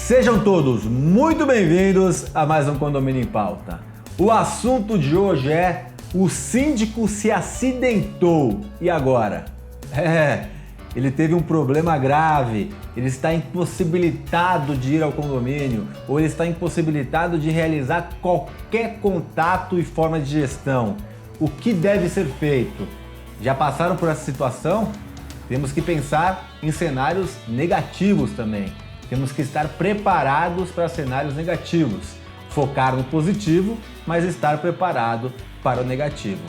Sejam todos muito bem-vindos a mais um Condomínio em Pauta. O assunto de hoje é: o síndico se acidentou. E agora? Ele teve um problema grave, ele está impossibilitado de ir ao condomínio ou ele está impossibilitado de realizar qualquer contato e forma de gestão. O que deve ser feito? Já passaram por essa situação? Temos que pensar em cenários negativos também. Temos que estar preparados para cenários negativos. Focar no positivo, mas estar preparado para o negativo.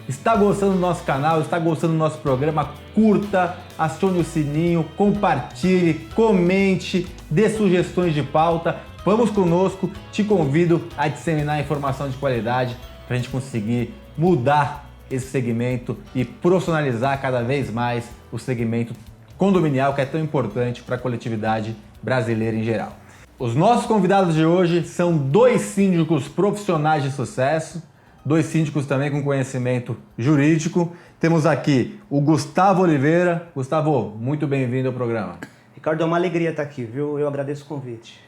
Está gostando do nosso canal? Está gostando do nosso programa? Curta, acione o sininho, compartilhe, comente, dê sugestões de pauta. Vamos conosco, te convido a disseminar informação de qualidade para a gente conseguir mudar esse segmento e profissionalizar cada vez mais o segmento condominial, que é tão importante para a coletividade brasileira em geral. Os nossos convidados de hoje são dois síndicos profissionais de sucesso, dois síndicos também com conhecimento jurídico. Temos aqui o Gustavo Oliveira. Gustavo, muito bem-vindo ao programa. Ricardo, é uma alegria estar aqui, viu? Eu agradeço o convite.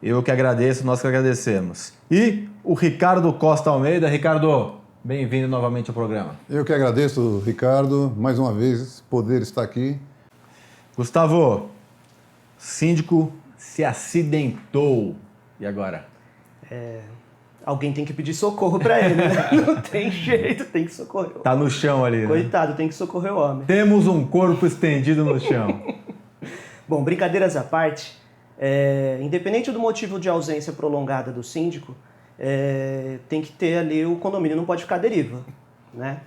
Eu que agradeço, nós que agradecemos. E o Ricardo Costa Almeida. Ricardo, bem-vindo novamente ao programa. Eu que agradeço, Ricardo, mais uma vez poder estar aqui. Gustavo, síndico se acidentou. E agora? Alguém tem que pedir socorro para ele, né? Não tem jeito, tem que socorrer. Tá no chão ali, né? Coitado, tem que socorrer o homem. Temos um corpo estendido no chão. Bom, brincadeiras à parte, independente do motivo de ausência prolongada do síndico, tem que ter ali, o condomínio não pode ficar à deriva, né?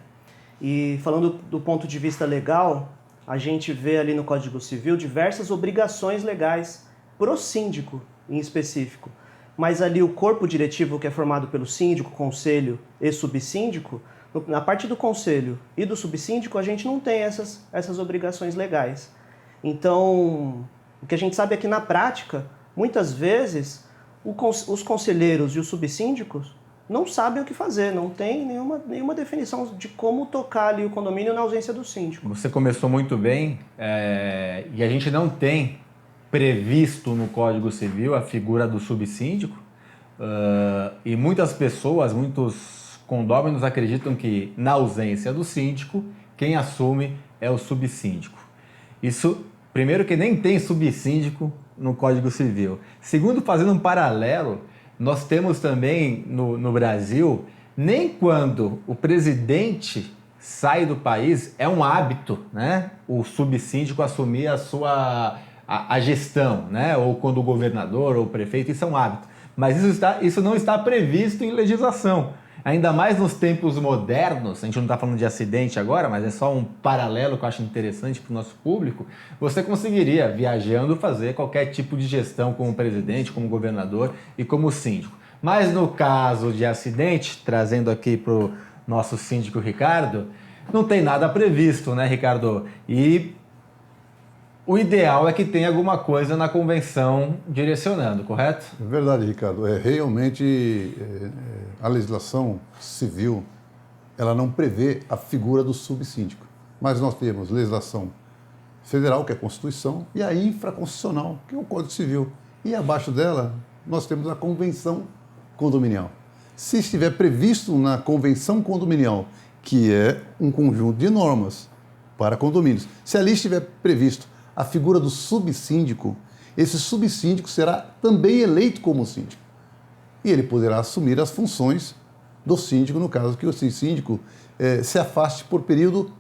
E falando do ponto de vista legal, a gente vê ali no Código Civil diversas obrigações legais pro síndico em específico. Mas ali o corpo diretivo, que é formado pelo síndico, conselho e subsíndico, na parte do conselho e do subsíndico a gente não tem essas obrigações legais. Então, o que a gente sabe é que na prática, muitas vezes, os conselheiros e os subsíndicos não sabem o que fazer, não tem nenhuma definição de como tocar ali o condomínio na ausência do síndico. Você começou muito bem, e a gente não tem previsto no Código Civil a figura do subsíndico, e muitas pessoas, muitos condôminos acreditam que na ausência do síndico, quem assume é o subsíndico. Isso, primeiro, que nem tem subsíndico no Código Civil. Segundo, fazendo um paralelo, nós temos também no Brasil, nem quando o presidente sai do país, é um hábito, né? O subsíndico assumir a gestão, né? Ou quando o governador ou o prefeito, isso é um hábito. Mas isso não está previsto em legislação. Ainda mais nos tempos modernos, a gente não está falando de acidente agora, mas é só um paralelo que eu acho interessante para o nosso público. Você conseguiria, viajando, fazer qualquer tipo de gestão como presidente, como governador e como síndico. Mas no caso de acidente, trazendo aqui para o nosso síndico Ricardo, não tem nada previsto, né, Ricardo? E o ideal é que tenha alguma coisa na convenção direcionando, correto? É verdade, Ricardo. Realmente, a legislação civil, ela não prevê a figura do subsíndico. Mas nós temos legislação federal, que é a Constituição, e a infraconstitucional, que é o Código Civil. E abaixo dela, nós temos a Convenção Condominial. Se estiver previsto na Convenção Condominial, que é um conjunto de normas para condomínios, se ali estiver previsto a figura do subsíndico, esse subsíndico será também eleito como síndico. E ele poderá assumir as funções do síndico, no caso que o síndico se afaste por período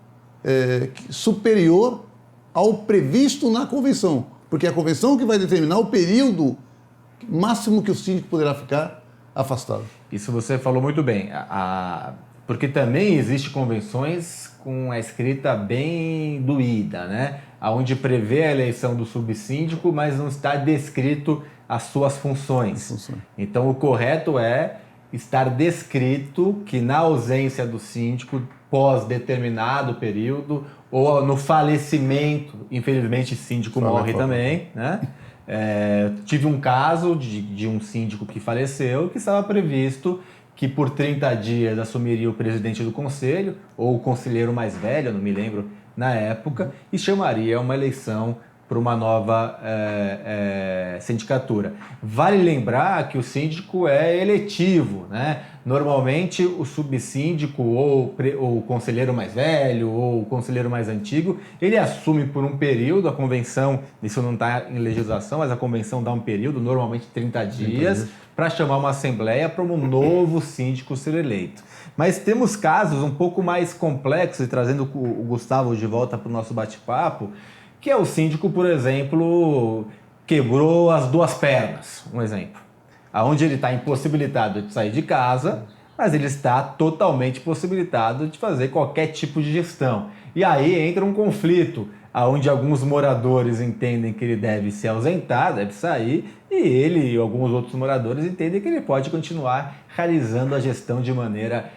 superior ao previsto na convenção. Porque é a convenção que vai determinar o período máximo que o síndico poderá ficar afastado. Isso você falou muito bem. Porque também existem convenções com a escrita bem doída, né? Onde prevê a eleição do subsíndico, mas não está descrito as suas funções. Então, o correto é estar descrito que na ausência do síndico, pós determinado período, ou no falecimento, infelizmente, síndico morre também, né? Tive um caso de um síndico que faleceu, que estava previsto que por 30 dias assumiria o presidente do conselho, ou o conselheiro mais velho, não me lembro, na época, e chamaria uma eleição para uma nova sindicatura. Vale lembrar que o síndico é eletivo, né? Normalmente o subsíndico ou o conselheiro mais velho ou o conselheiro mais antigo, ele assume por um período, a convenção, isso não está em legislação, mas a convenção dá um período, normalmente 30 dias, para chamar uma assembleia para um novo síndico ser eleito. Mas temos casos um pouco mais complexos, e trazendo o Gustavo de volta para o nosso bate-papo, que é o síndico, por exemplo, quebrou as 2 pernas, um exemplo. Onde ele está impossibilitado de sair de casa, mas ele está totalmente possibilitado de fazer qualquer tipo de gestão. E aí entra um conflito, onde alguns moradores entendem que ele deve se ausentar, deve sair, e ele e alguns outros moradores entendem que ele pode continuar realizando a gestão de maneira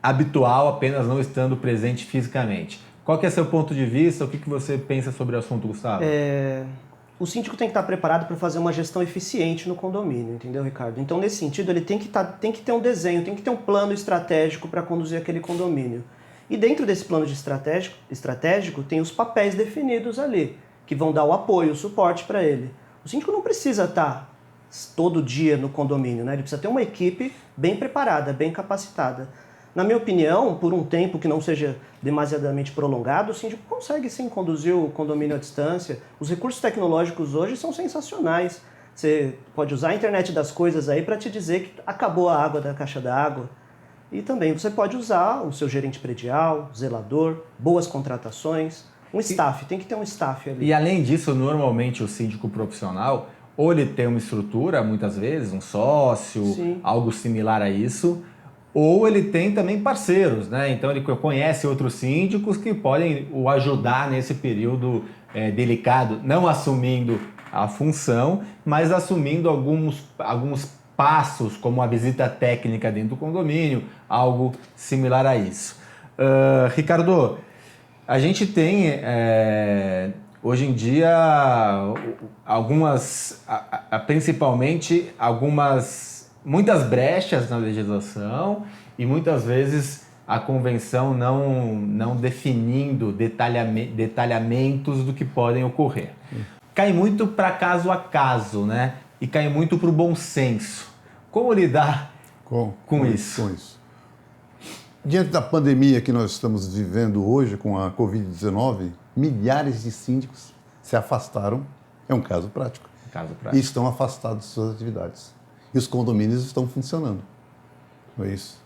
habitual, apenas não estando presente fisicamente. Qual que é seu ponto de vista? O que você pensa sobre o assunto, Gustavo? O síndico tem que estar preparado para fazer uma gestão eficiente no condomínio, entendeu, Ricardo? Então, nesse sentido, ele tem que ter um desenho, tem que ter um plano estratégico para conduzir aquele condomínio. E dentro desse plano estratégico tem os papéis definidos ali, que vão dar o apoio, o suporte para ele. O síndico não precisa estar todo dia no condomínio, né? Ele precisa ter uma equipe bem preparada, bem capacitada. Na minha opinião, por um tempo que não seja demasiadamente prolongado, o síndico consegue sim conduzir o condomínio à distância. Os recursos tecnológicos hoje são sensacionais. Você pode usar a internet das coisas aí para te dizer que acabou a água da caixa d'água. E também você pode usar o seu gerente predial, zelador, boas contratações, um staff, tem que ter um staff ali. E além disso, normalmente o síndico profissional, ou ele tem uma estrutura, muitas vezes, um sócio, sim, algo similar a isso, ou ele tem também parceiros, né? Então ele conhece outros síndicos que podem o ajudar nesse período delicado, não assumindo a função, mas assumindo alguns passos, como a visita técnica dentro do condomínio, algo similar a isso. Ricardo, a gente tem hoje em dia principalmente muitas brechas na legislação e muitas vezes a convenção não definindo detalhamentos do que podem ocorrer. Cai muito para caso a caso, né? E cai muito para o bom senso. Como lidar com isso? Diante da pandemia que nós estamos vivendo hoje com a Covid-19, milhares de síndicos se afastaram, é um caso prático, e estão afastados de suas atividades. E os condomínios estão funcionando, não é isso?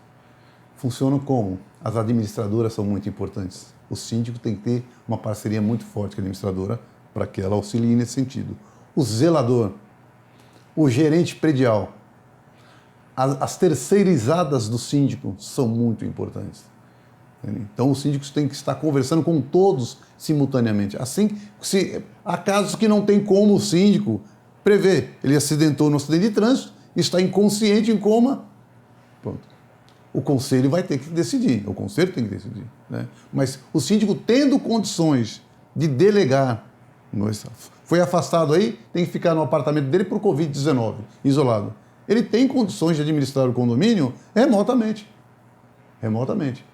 Funcionam como? As administradoras são muito importantes. O síndico tem que ter uma parceria muito forte com a administradora para que ela auxilie nesse sentido. O zelador, o gerente predial, as terceirizadas do síndico são muito importantes. Então, os síndicos têm que estar conversando com todos simultaneamente. Assim, há casos que não tem como o síndico prever. Ele acidentou no acidente de trânsito, está inconsciente, em coma. Pronto. O conselho vai ter que decidir. O conselho tem que decidir, né? Mas o síndico, tendo condições de delegar, foi afastado aí, tem que ficar no apartamento dele por Covid-19, isolado. Ele tem condições de administrar o condomínio remotamente.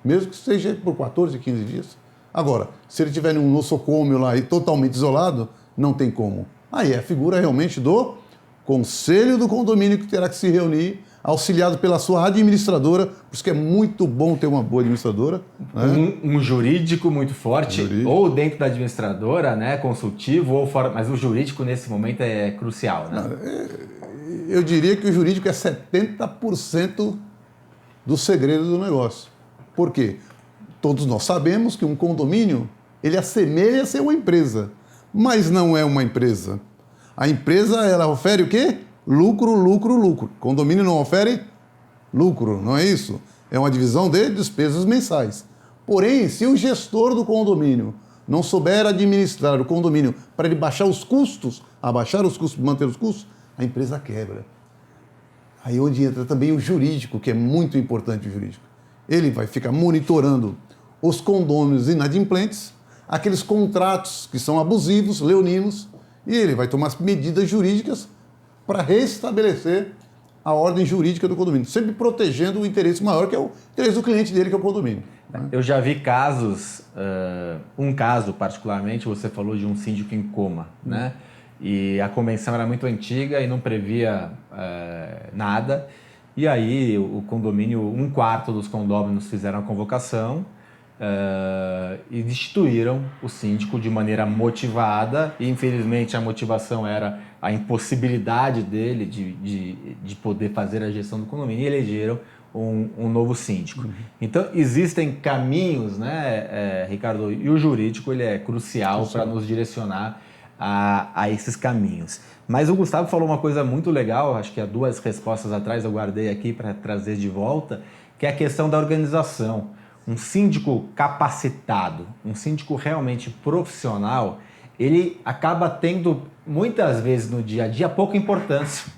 Mesmo que seja por 14, 15 dias. Agora, se ele estiver num nosocômio lá e totalmente isolado, não tem como. Aí é a figura realmente do conselho do condomínio que terá que se reunir, auxiliado pela sua administradora, por isso que é muito bom ter uma boa administradora. Né? Um jurídico muito forte, ou dentro da administradora, né, consultivo, ou fora, mas o jurídico nesse momento é crucial. Né? Eu diria que o jurídico é 70% do segredo do negócio. Por quê? Todos nós sabemos que um condomínio, ele assemelha ser uma empresa, mas não é uma empresa. A empresa, ela ofere o quê? Lucro. Condomínio não ofere lucro, não é isso? É uma divisão de despesas mensais. Porém, se o gestor do condomínio não souber administrar o condomínio para ele baixar os custos, abaixar os custos, manter os custos, a empresa quebra. Aí onde entra também o jurídico, que é muito importante o jurídico. Ele vai ficar monitorando os condôminos inadimplentes, aqueles contratos que são abusivos, leoninos, e ele vai tomar medidas jurídicas para restabelecer a ordem jurídica do condomínio, sempre protegendo o interesse maior, que é o interesse do cliente dele, que é o condomínio. Né? Eu já vi casos, um caso particularmente, você falou de um síndico em coma, né? E a convenção era muito antiga e não previa nada. E aí o condomínio, um quarto dos condôminos fizeram a convocação e destituíram o síndico de maneira motivada. E infelizmente a motivação era a impossibilidade dele de poder fazer a gestão do condomínio, e elegeram um novo síndico. Então existem caminhos, né, Ricardo? E o jurídico ele é crucial para nos direcionar a esses caminhos. Mas o Gustavo falou uma coisa muito legal, acho que há 2 respostas atrás eu guardei aqui para trazer de volta, que é a questão da organização. Um síndico capacitado, um síndico realmente profissional, ele acaba tendo muitas vezes no dia a dia pouca importância,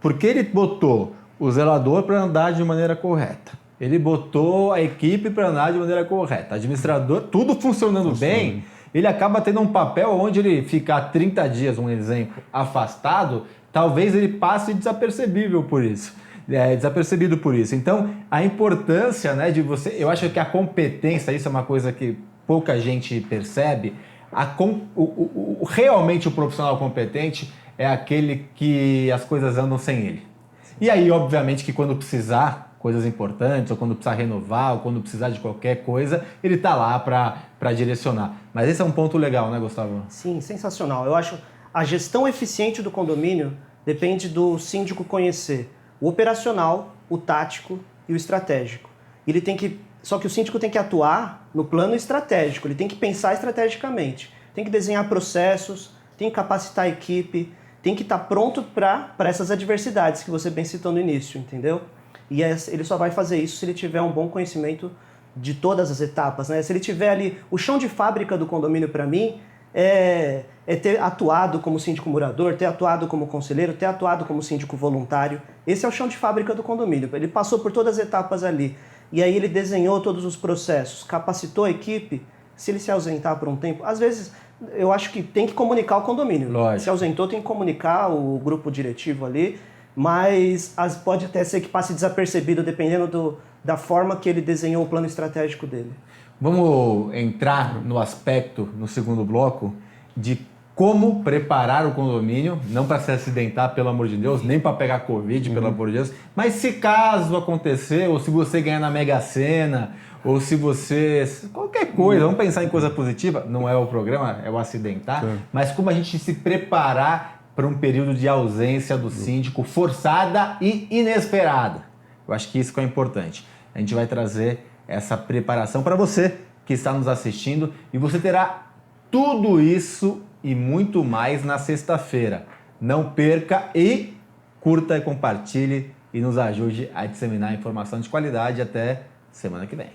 porque ele botou o zelador para andar de maneira correta, ele botou a equipe para andar de maneira correta, administrador, tudo funcionando bem. Ele acaba tendo um papel onde ele ficar 30 dias, um exemplo, afastado, talvez ele passe desapercebido por isso. Então, a importância, né, de você... Eu acho que a competência, isso é uma coisa que pouca gente percebe, realmente o profissional competente é aquele que as coisas andam sem ele. E aí, obviamente, que quando precisar coisas importantes, ou quando precisar renovar, ou quando precisar de qualquer coisa, ele está lá para direcionar. Mas esse é um ponto legal, né, Gustavo? Sim, sensacional. Eu acho a gestão eficiente do condomínio depende do síndico conhecer o operacional, o tático e o estratégico. Só que o síndico tem que atuar no plano estratégico, ele tem que pensar estrategicamente, tem que desenhar processos, tem que capacitar a equipe, tem que estar pronto para essas adversidades que você bem citou no início, entendeu? E ele só vai fazer isso se ele tiver um bom conhecimento de todas as etapas, né? Se ele tiver ali... O chão de fábrica do condomínio, para mim, é ter atuado como síndico morador, ter atuado como conselheiro, ter atuado como síndico voluntário. Esse é o chão de fábrica do condomínio. Ele passou por todas as etapas ali. E aí ele desenhou todos os processos, capacitou a equipe. Se ele se ausentar por um tempo... Às vezes, eu acho que tem que comunicar o condomínio. Lógico. Se ausentou, tem que comunicar o grupo diretivo ali. Mas pode até ser que passe desapercebido, dependendo da forma que ele desenhou o plano estratégico dele. Vamos entrar no aspecto, no segundo bloco, de como preparar o condomínio, não para se acidentar, pelo amor de Deus, nem para pegar Covid, pelo amor de Deus, mas se caso acontecer, ou se você ganhar na Mega Sena, ou se você... qualquer coisa, vamos pensar em coisa positiva, não é o programa, é o acidentar, mas como a gente se preparar para um período de ausência do síndico forçada e inesperada. Eu acho que isso que é importante. A gente vai trazer essa preparação para você que está nos assistindo, e você terá tudo isso e muito mais na sexta-feira. Não perca e curta e compartilhe e nos ajude a disseminar informação de qualidade. Até semana que vem.